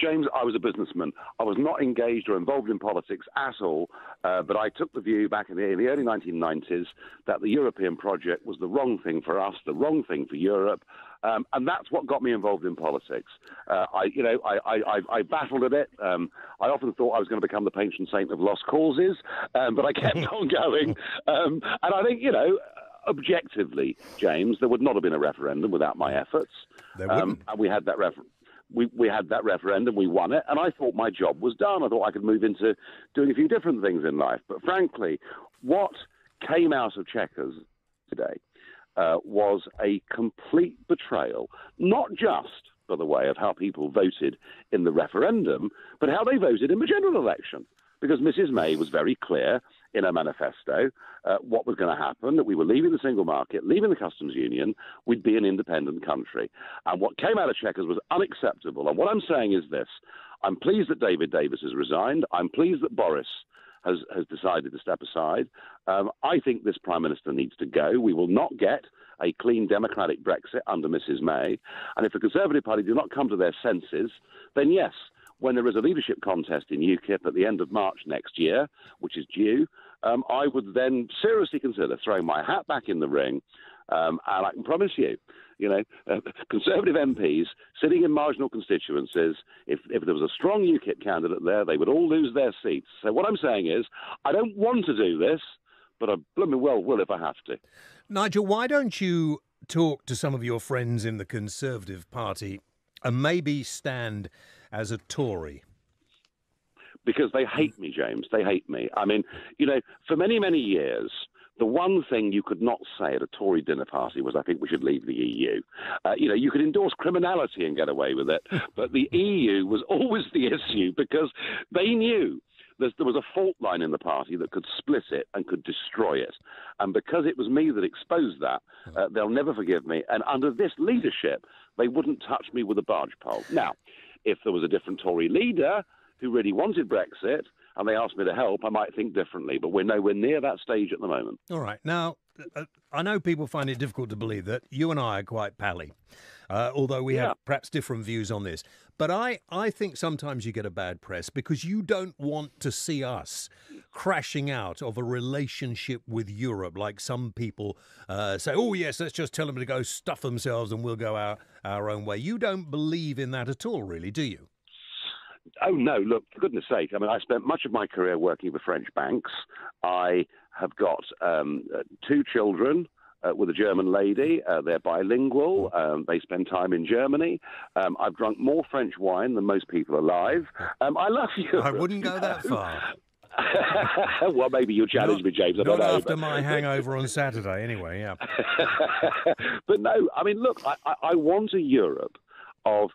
James, I was a businessman. I was not engaged or involved in politics at all, but I took the view back in the early 1990s that the European project was the wrong thing for us, the wrong thing for Europe, and that's what got me involved in politics. I battled a bit. I often thought I was going to become the patron saint of lost causes, but I kept on going. And I think, objectively, James, there would not have been a referendum without my efforts. And we had that we had that referendum, we won it, and I thought my job was done. I thought I could move into doing a few different things in life. But frankly, what came out of Chequers today was a complete betrayal, not just, by the way, of how people voted in the referendum, but how they voted in the general election. Because Mrs. May was very clear in her manifesto what was going to happen, that we were leaving the single market, leaving the customs union, we'd be an independent country. And what came out of Chequers was unacceptable. And what I'm saying is this: I'm pleased that David Davis has resigned. I'm pleased that Boris has decided to step aside. I think this Prime Minister needs to go. We will not get a clean democratic Brexit under Mrs. May. And if the Conservative Party do not come to their senses, then yes, when there is a leadership contest in UKIP at the end of March next year, which is due, I would then seriously consider throwing my hat back in the ring. And I can promise you, Conservative MPs sitting in marginal constituencies, if there was a strong UKIP candidate there, they would all lose their seats. So what I'm saying is, I don't want to do this, but I blooming well will if I have to. Nigel, why don't you talk to some of your friends in the Conservative Party and maybe stand as a Tory? Because they hate me, James. They hate me. I mean, for many, many years, the one thing you could not say at a Tory dinner party was, I think we should leave the EU. You could endorse criminality and get away with it, but the EU was always the issue because they knew there was a fault line in the party that could split it and could destroy it. And because it was me that exposed that, they'll never forgive me. And under this leadership, they wouldn't touch me with a barge pole. Now, if there was a different Tory leader who really wanted Brexit and they asked me to help, I might think differently. But we're nowhere near that stage at the moment. All right. Now, I know people find it difficult to believe that you and I are quite pally, although we have perhaps different views on this. But I think sometimes you get a bad press because you don't want to see us crashing out of a relationship with Europe, like some people say, oh, yes, let's just tell them to go stuff themselves and we'll go our own way. You don't believe in that at all, really, do you? Oh, no, look, for goodness sake. I mean, I spent much of my career working for French banks. I have got 2 children with a German lady. They're bilingual. They spend time in Germany. I've drunk more French wine than most people alive. I love Europe. I wouldn't go that far. Well, maybe you'll challenge me, James. I don't know. Not after my hangover on Saturday, anyway, yeah. But no, I mean, look, I want a Europe of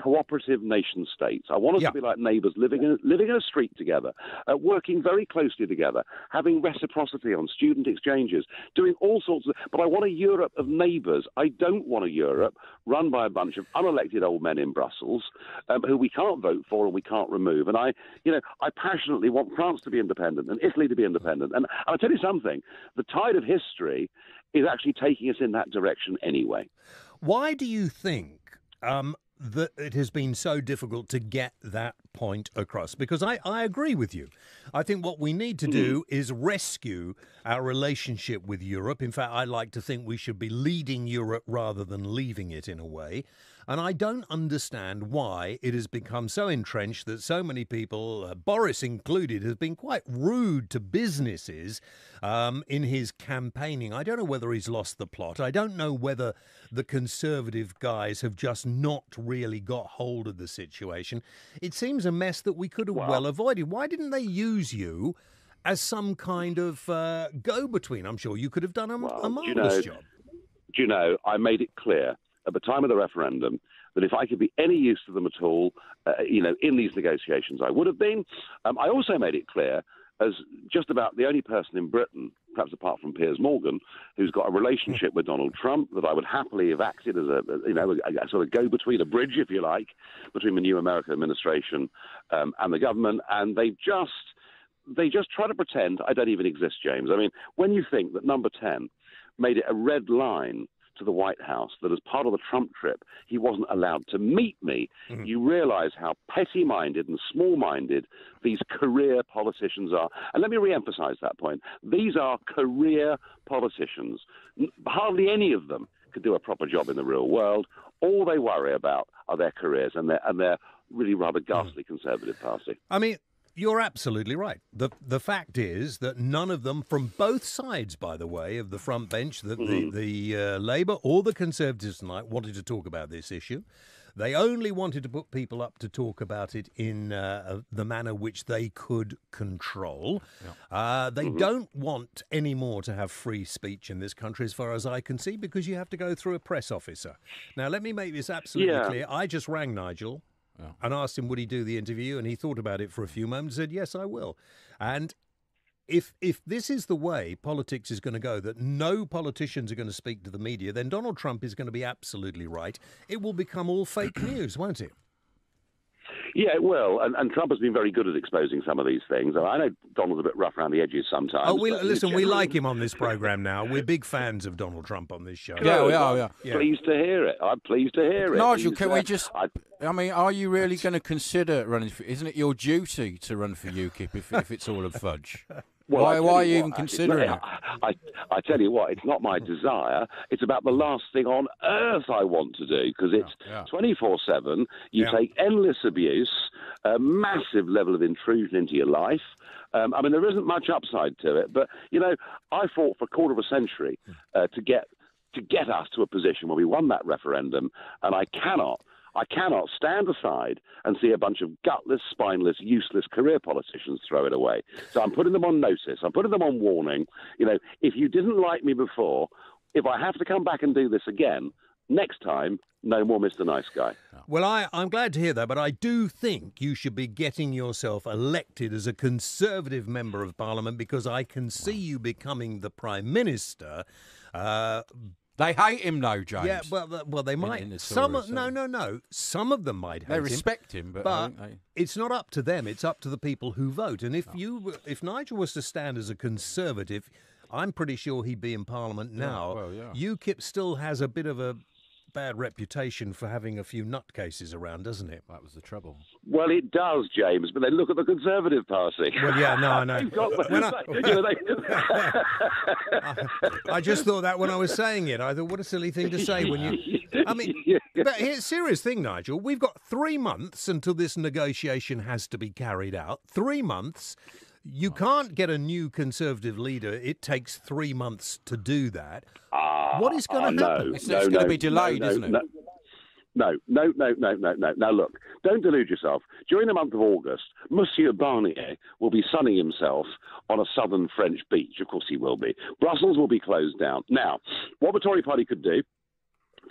cooperative nation states. I want us to be like neighbours, living in a street together, working very closely together, having reciprocity on student exchanges, doing all sorts of... But I want a Europe of neighbours. I don't want a Europe run by a bunch of unelected old men in Brussels who we can't vote for and we can't remove. And I passionately want France to be independent and Italy to be independent. And I'll tell you something, the tide of history is actually taking us in that direction anyway. Why do you think that it has been so difficult to get that point across? Because I agree with you. I think what we need to do is rescue our relationship with Europe. In fact, I like to think we should be leading Europe rather than leaving it in a way. And I don't understand why it has become so entrenched that so many people, Boris included, has been quite rude to businesses in his campaigning. I don't know whether he's lost the plot. I don't know whether the Conservative guys have just not really got hold of the situation. It seems a mess that we could have well avoided. Why didn't they use you as some kind of go-between? I'm sure you could have done a marvellous job. Do you know, I made it clear at the time of the referendum that if I could be any use to them at all, in these negotiations, I would have been. I also made it clear as just about the only person in Britain, perhaps apart from Piers Morgan, who's got a relationship with Donald Trump, that I would happily have acted as a sort of go-between, a bridge, if you like, between the new American administration and the government. And they just try to pretend I don't even exist, James. I mean, when you think that number 10 made it a red line to the White House that as part of the Trump trip, he wasn't allowed to meet me, you realize how petty-minded and small-minded these career politicians are. And let me re-emphasize that point. These are career politicians. Hardly any of them could do a proper job in the real world. All they worry about are their careers and their really rather ghastly Conservative Party. I mean, you're absolutely right. The fact is that none of them, from both sides, by the way, of the front bench, the Labour or the Conservatives tonight, wanted to talk about this issue. They only wanted to put people up to talk about it in the manner which they could control. They don't want any more to have free speech in this country, as far as I can see, because you have to go through a press officer. Now, let me make this absolutely clear. I just rang Nigel and asked him would he do the interview, and he thought about it for a few moments and said, yes, I will. And if this is the way politics is going to go, that no politicians are going to speak to the media, then Donald Trump is going to be absolutely right. It will become all fake news, won't it? Yeah, it will. And Trump has been very good at exposing some of these things. I know Donald's a bit rough around the edges sometimes. Oh, listen, we like him on this programme now. We're big fans of Donald Trump on this show. Yeah, we are. Yeah. Pleased to hear it. I'm pleased to hear it. Nigel, can we just... I mean, are you really going to consider running for... Isn't it your duty to run for UKIP if it's all a fudge? Well, why are you even considering it? I tell you what, it's not my desire. It's about the last thing on earth I want to do, because it's 24/7. You take endless abuse, a massive level of intrusion into your life. I mean, there isn't much upside to it. But, you know, I fought for a quarter of a century to get us to a position where we won that referendum, and I cannot stand aside and see a bunch of gutless, spineless, useless career politicians throw it away. So I'm putting them on notice. I'm putting them on warning. You know, if you didn't like me before, if I have to come back and do this again, next time, no more Mr. Nice Guy. Well, I'm glad to hear that, but I do think you should be getting yourself elected as a Conservative Member of Parliament, because I can see you becoming the Prime Minister. They hate him, though, James. Yeah, well, they might. No. Some of them might hate him. They respect him, but it's not up to them. It's up to the people who vote. And if Nigel was to stand as a Conservative, I'm pretty sure he'd be in Parliament now. UKIP still has a bit of a bad reputation for having a few nutcases around, doesn't it? That was the trouble. Well, it does, James, but then look at the Conservative Party. Well, yeah, no, I know. I just thought that when I was saying it. I thought, what a silly thing to say when you... I mean, but here's a serious thing, Nigel. We've got 3 months until this negotiation has to be carried out. 3 months. You can't get a new Conservative leader. It takes 3 months to do that. What is going to happen? It's going to be delayed, isn't it? No. Now, look, don't delude yourself. During the month of August, Monsieur Barnier will be sunning himself on a southern French beach. Of course he will be. Brussels will be closed down. Now, what the Tory party could do,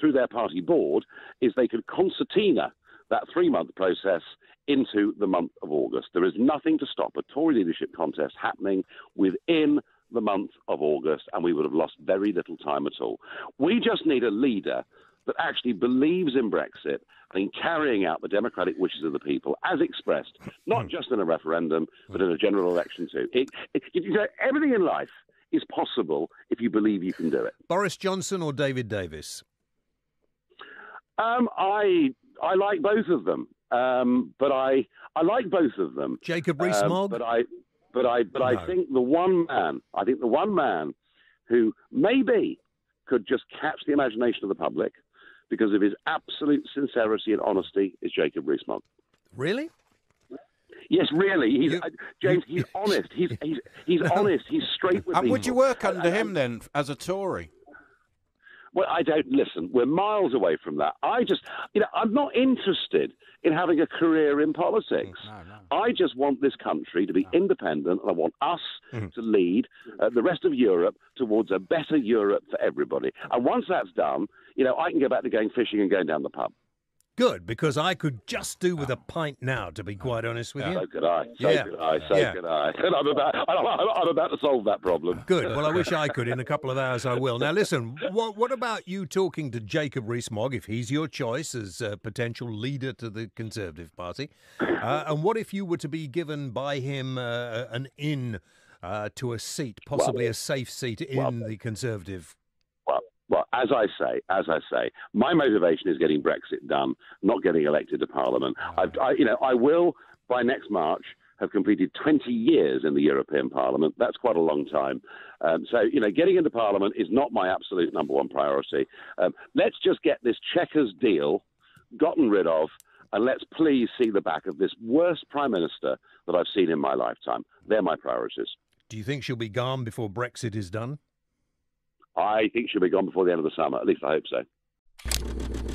through their party board, is they could concertina that 3-month process into the month of August. There is nothing to stop a Tory leadership contest happening within the month of August, and we would have lost very little time at all. We just need a leader that actually believes in Brexit and in carrying out the democratic wishes of the people as expressed, not just in a referendum, but in a general election too. Everything in life is possible if you believe you can do it. Boris Johnson or David Davis? I like both of them. But I like both of them. Jacob Rees-Mogg? But I think the one man who maybe could just catch the imagination of the public because of his absolute sincerity and honesty is Jacob Rees-Mogg. Really? Yes, really. James, he's honest. He's honest. He's straight with people. Would you work under him then as a Tory? Well, I don't listen. We're miles away from that. I'm not interested in having a career in politics. No. I just want this country to be independent, and I want us to lead the rest of Europe towards a better Europe for everybody. And once that's done, I can go back to going fishing and going down the pub. Good, because I could just do with a pint now, to be quite honest with you. So could I. So could I. And I'm about to solve that problem. Good. Well, I wish I could. In a couple of hours, I will. Now, listen, what about you talking to Jacob Rees-Mogg, if he's your choice as a potential leader to the Conservative Party? And what if you were to be given by him an in to a seat, possibly a safe seat in the Conservative? Well, as I say, my motivation is getting Brexit done, not getting elected to Parliament. I will, by next March, have completed 20 years in the European Parliament. That's quite a long time. So, getting into Parliament is not my absolute number one priority. Let's just get this Chequers deal gotten rid of, and let's please see the back of this worst Prime Minister that I've seen in my lifetime. They're my priorities. Do you think she'll be gone before Brexit is done? I think she'll be gone before the end of the summer. At least I hope so.